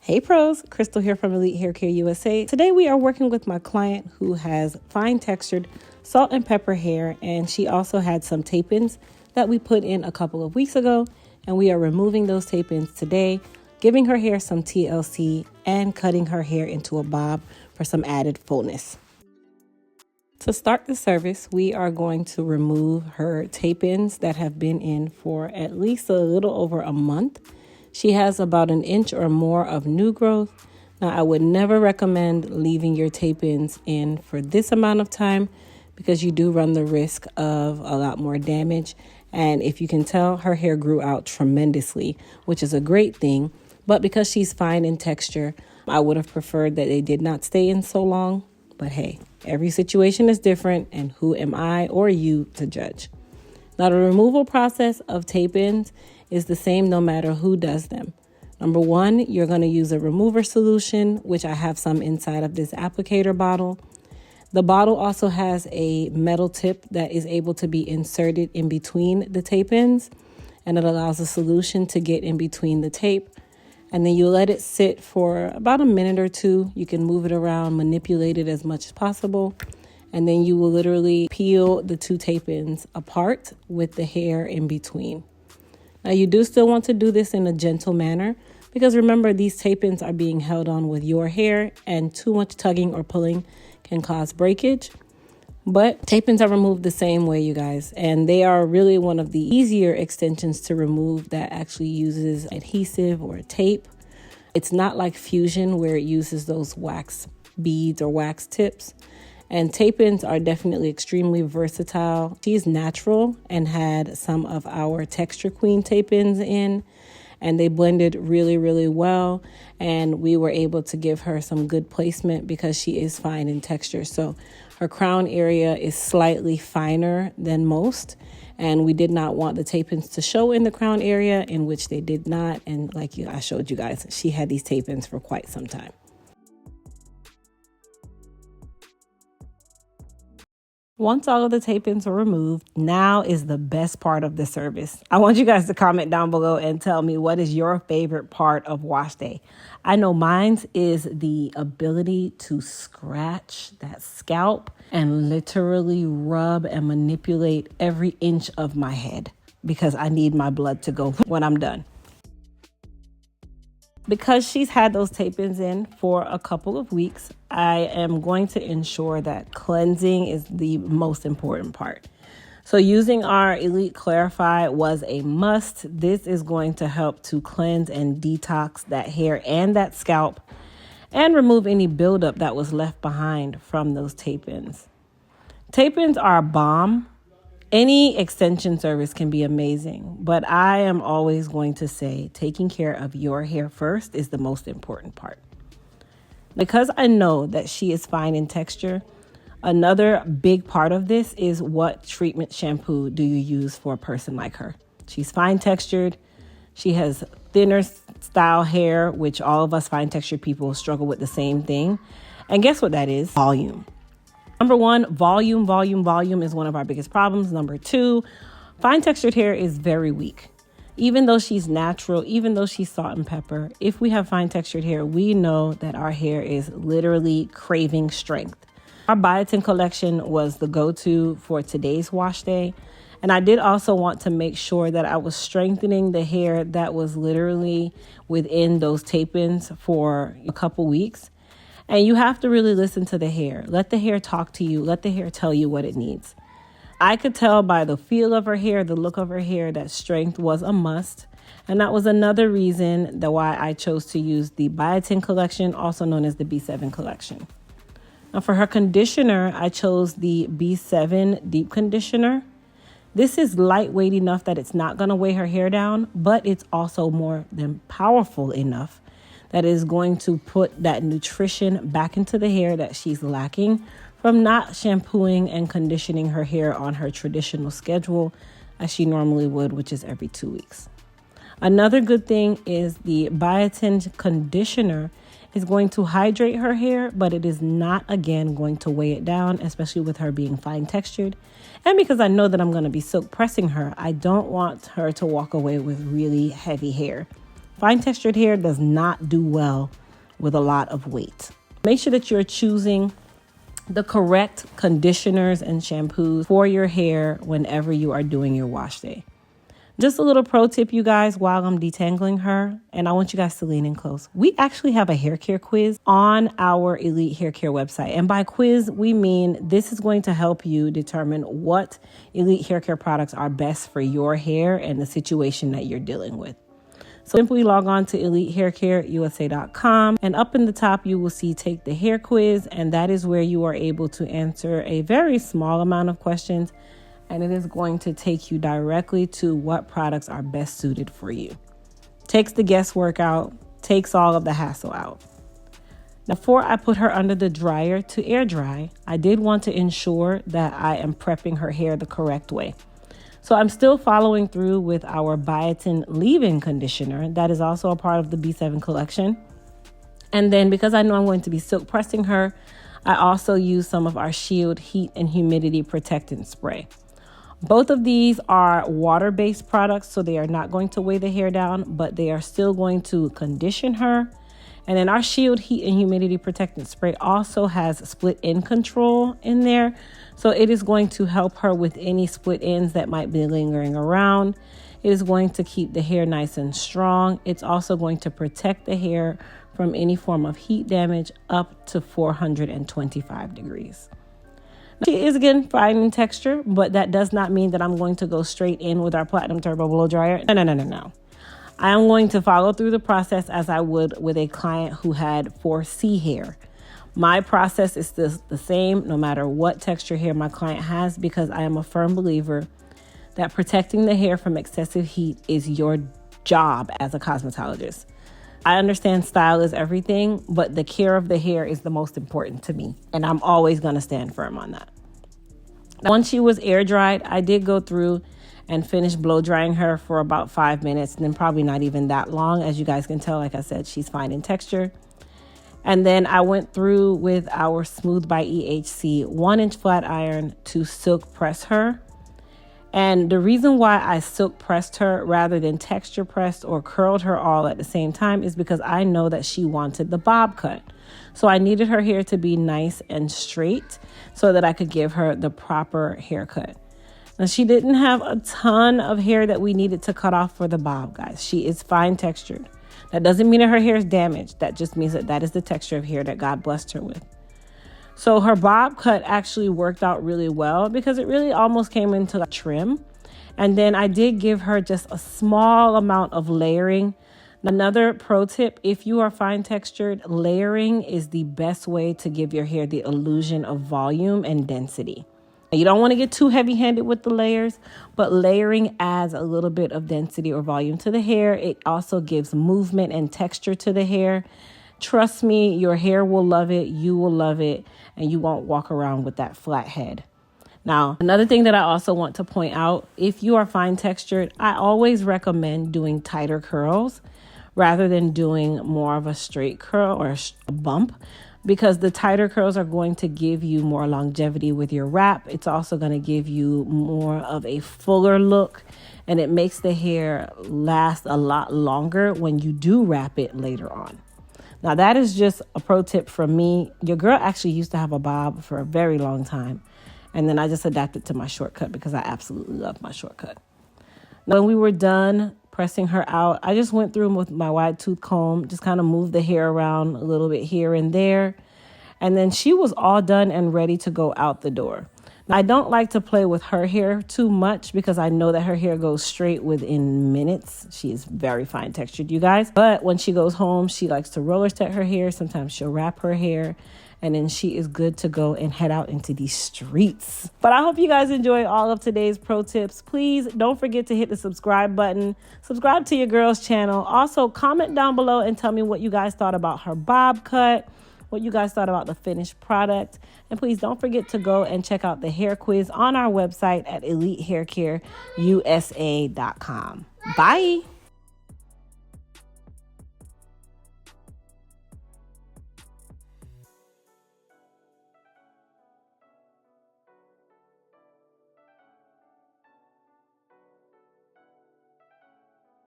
Hey pros, Crystal here from Elite Hair Care USA. Today we are working with my client who has fine textured salt and pepper hair, and she also had some tape-ins that we put in a couple of weeks ago, and we are removing those tape-ins today, giving her hair some TLC and cutting her hair into a bob for some added fullness. To start the service, we are going to remove her tape-ins that have been in for at least a little over a month. She has about an inch or more of new growth. Now, I would never recommend leaving your tape-ins in for this amount of time because you do run the risk of a lot more damage. And if you can tell, her hair grew out tremendously, which is a great thing. But because she's fine in texture, I would have preferred that they did not stay in so long. But hey, every situation is different, and who am I or you to judge? Now, the removal process of tape-ins is the same no matter who does them. Number one, you're going to use a remover solution, which I have some inside of this applicator bottle. The bottle also has a metal tip that is able to be inserted in between the tape-ins, and it allows the solution to get in between the tape. And then you let it sit for about a minute or two. You can move it around, manipulate it as much as possible. And then you will literally peel the two tape-ins apart with the hair in between. Now, you do still want to do this in a gentle manner because remember, these tape-ins are being held on with your hair, and too much tugging or pulling can cause breakage. But tape-ins are removed the same way, you guys, and they are really one of the easier extensions to remove that actually uses adhesive or tape. It's not like fusion where it uses those wax beads or wax tips. And tape-ins are definitely extremely versatile. She's natural and had some of our Texture Queen tape-ins in, and they blended really, really well. And we were able to give her some good placement because she is fine in texture. So her crown area is slightly finer than most, and we did not want the tape-ins to show in the crown area, in which they did not. And like I showed you guys, she had these tape-ins for quite some time. Once all of the tape-ins are removed, now is the best part of the service. I want you guys to comment down below and tell me what is your favorite part of wash day. I know mine's is the ability to scratch that scalp and literally rub and manipulate every inch of my head because I need my blood to go when I'm done. Because she's had those tape-ins in for a couple of weeks, I am going to ensure that cleansing is the most important part. So using our Elite Clarify was a must. This is going to help to cleanse and detox that hair and that scalp and remove any buildup that was left behind from those tape-ins. Tape-ins are a bomb. Any extension service can be amazing, but I am always going to say taking care of your hair first is the most important part. Because I know that she is fine in texture, another big part of this is what treatment shampoo do you use for a person like her. She's fine textured. She has thinner style hair, which all of us fine textured people struggle with the same thing. And guess what that is? Volume. Number one, volume is one of our biggest problems. Number two, fine textured hair is very weak. Even though she's natural, even though she's salt and pepper, if we have fine textured hair, we know that our hair is literally craving strength. Our biotin collection was the go-to for today's wash day. And I did also want to make sure that I was strengthening the hair that was literally within those tape-ins for a couple weeks. And you have to really listen to the hair. Let the hair talk to you. Let the hair tell you what it needs. I could tell by the feel of her hair, the look of her hair, that strength was a must. And that was another reason why I chose to use the biotin collection, also known as the B7 collection. Now for her conditioner, I chose the B7 deep conditioner. This is lightweight enough that it's not going to weigh her hair down, but it's also more than powerful enough that is going to put that nutrition back into the hair that she's lacking from not shampooing and conditioning her hair on her traditional schedule as she normally would, which is every 2 weeks. Another good thing is the biotin conditioner is going to hydrate her hair, but it is not, again, going to weigh it down, especially with her being fine textured. And because I know that I'm going to be silk pressing her, I don't want her to walk away with really heavy hair. Fine textured hair does not do well with a lot of weight. Make sure that you're choosing the correct conditioners and shampoos for your hair whenever you are doing your wash day. Just a little pro tip, you guys, while I'm detangling her, and I want you guys to lean in close. We actually have a hair care quiz on our Elite Hair Care website. And by quiz, we mean this is going to help you determine what Elite Hair Care products are best for your hair and the situation that you're dealing with. So simply log on to elitehaircareusa.com, and up in the top, you will see Take the Hair Quiz. And that is where you are able to answer a very small amount of questions. And it is going to take you directly to what products are best suited for you. Takes the guesswork out, takes all of the hassle out. Before I put her under the dryer to air dry, I did want to ensure that I am prepping her hair the correct way. So I'm still following through with our biotin leave-in conditioner. That is also a part of the B7 collection. And then because I know I'm going to be silk pressing her, I also use some of our Shield Heat and Humidity Protectant Spray. Both of these are water-based products, so they are not going to weigh the hair down, but they are still going to condition her. And then our Shield Heat and Humidity Protectant Spray also has split end control in there. So it is going to help her with any split ends that might be lingering around. It is going to keep the hair nice and strong. It's also going to protect the hair from any form of heat damage up to 425 degrees. She is, again, fine in texture, but that does not mean that I'm going to go straight in with our Platinum Turbo Blow Dryer. No. I am going to follow through the process as I would with a client who had 4C hair. My process is still the same no matter what texture hair my client has, because I am a firm believer that protecting the hair from excessive heat is your job as a cosmetologist. I understand style is everything, but the care of the hair is the most important to me, and I'm always going to stand firm on that. Once she was air dried, I did go through and finish blow drying her for about 5 minutes, and then probably not even that long. As you guys can tell, like I said, she's fine in texture. And then I went through with our Smooth by EHC 1-inch flat iron to silk press her. And the reason why I silk pressed her rather than texture pressed or curled her all at the same time is because I know that she wanted the bob cut. So I needed her hair to be nice and straight so that I could give her the proper haircut. Now, she didn't have a ton of hair that we needed to cut off for the bob, guys. She is fine textured. That doesn't mean that her hair is damaged. That just means that that is the texture of hair that God blessed her with. So her bob cut actually worked out really well because it really almost came into a trim. And then I did give her just a small amount of layering. Another pro tip, if you are fine textured, layering is the best way to give your hair the illusion of volume and density. You don't want to get too heavy-handed with the layers, but layering adds a little bit of density or volume to the hair. It also gives movement and texture to the hair. Trust me, your hair will love it, you will love it, and you won't walk around with that flat head. Now, another thing that I also want to point out, if you are fine textured, I always recommend doing tighter curls rather than doing more of a straight curl or a bump, because the tighter curls are going to give you more longevity with your wrap. It's also going to give you more of a fuller look, and it makes the hair last a lot longer when you do wrap it later on. Now, that is just a pro tip from me. Your girl actually used to have a bob for a very long time, and then I just adapted to my shortcut because I absolutely love my shortcut. Now, when we were done pressing her out, I just went through with my wide tooth comb, just kind of moved the hair around a little bit here and there. And then she was all done and ready to go out the door. Now, I don't like to play with her hair too much because I know that her hair goes straight within minutes. She is very fine textured, you guys. But when she goes home, she likes to roller set her hair. Sometimes she'll wrap her hair. And then she is good to go and head out into these streets. But I hope you guys enjoy all of today's pro tips. Please don't forget to hit the subscribe button. Subscribe to your girl's channel. Also, comment down below and tell me what you guys thought about her bob cut, what you guys thought about the finished product. And please don't forget to go and check out the hair quiz on our website at elitehaircareusa.com. Bye.